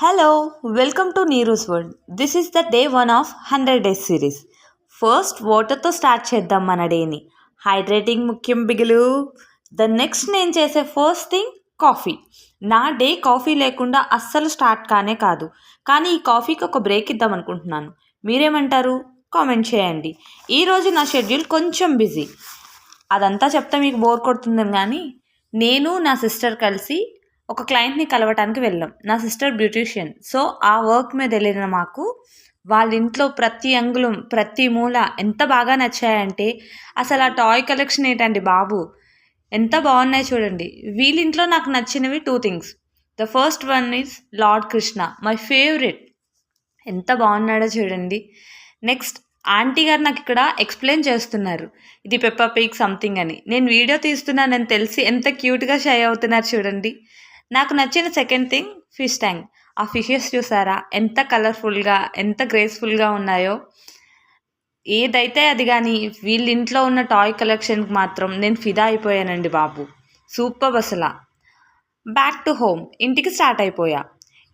Hello, welcome to Neeru's World. This is the day 1 of 100 days series. First వాటర్తో start చేద్దాం మన డేని. Hydrating ముఖ్యం బిగులు. నెక్స్ట్ నేను చేసే ఫస్ట్ థింగ్ కాఫీ. నా డే కాఫీ లేకుండా అస్సలు స్టార్ట్ కానే కాదు. కానీ ఈ కాఫీకి ఒక బ్రేక్ ఇద్దాం అనుకుంటున్నాను. మీరేమంటారు? కామెంట్ చేయండి. ఈరోజు నా షెడ్యూల్ కొంచెం బిజీ. అదంతా చెప్తే మీకు బోర్ కొడుతుందని, కానీ నేను నా సిస్టర్ కలిసి ఒక క్లయింట్ని కలవటానికి వెళ్ళాం. నా సిస్టర్ బ్యూటీషియన్. సో ఆ వర్క్ మీద వెళ్ళిన మాకు వాళ్ళ ఇంట్లో ప్రతి అంగుళం ప్రతి మూల ఎంత బాగా నచ్చాయంటే, అసలు ఆ టాయ్ కలెక్షన్ ఏంటండి బాబు, ఎంత బాగున్నాయి చూడండి. వీళ్ళింట్లో నాకు నచ్చినవి 2 things. The first one is lord Krishna, my favourite. ఎంత బాగున్నాడో చూడండి. నెక్స్ట్ ఆంటీ గారు నాకు ఇక్కడ ఎక్స్ప్లెయిన్ చేస్తున్నారు, ఇది పెప్పా పిగ్ సంథింగ్ అని. నేను వీడియో తీస్తున్నానని తెలిసి ఎంత క్యూట్గా షై అవుతున్నారు చూడండి. నాకు నచ్చిన సెకండ్ థింగ్ ఫిష్ ట్యాంక్. ఆ ఫిషెస్ చూసారా ఎంత కలర్ఫుల్గా ఎంత గ్రేస్ఫుల్గా ఉన్నాయో. ఏదైతే అది, కానీ వీళ్ళ ఇంట్లో ఉన్న టాయ్ కలెక్షన్కి మాత్రం నేను ఫిదా అయిపోయానండి బాబు. సూపర్ అసలు. బ్యాక్ టు హోమ్, ఇంటికి స్టార్ట్ అయిపోయా.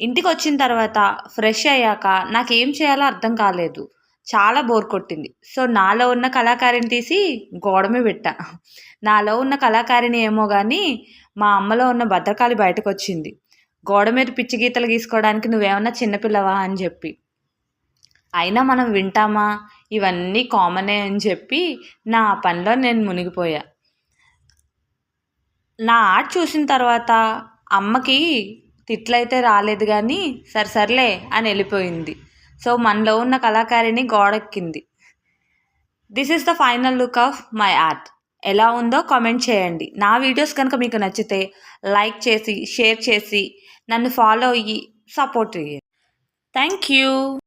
ఇంటికి వచ్చిన తర్వాత ఫ్రెష్ అయ్యాక నాకేం చేయాలో అర్థం కాలేదు. చాలా బోర్ కొట్టింది. సో నాలో ఉన్న కళాకారిని తీసి గోడమే పెట్టా. నాలో ఉన్న కళాకారిని ఏమో కానీ మా అమ్మలో ఉన్న భద్రకాళి బయటకు వచ్చింది. గోడ మీద పిచ్చి గీతలు గీసుకోవడానికి నువ్వేమన్నా చిన్నపిల్లవా అని చెప్పి. అయినా మనం వింటామా, ఇవన్నీ కామనే అని చెప్పి నా పనిలో నేను మునిగిపోయా. నా ఆర్ట్ చూసిన తర్వాత అమ్మకి తిట్లయితే రాలేదు, కానీ సర్లే అని వెళ్ళిపోయింది. సో మనలో ఉన్న కళాకారిని గోడెక్కింది. This is the final look of my art. ఎలా ఉందో కామెంట్ చేయండి. నా వీడియోస్ కనుక మీకు నచ్చితే లైక్ చేసి షేర్ చేసి నన్ను ఫాలో అయ్యి సపోర్ట్ చేయండి. Thank you.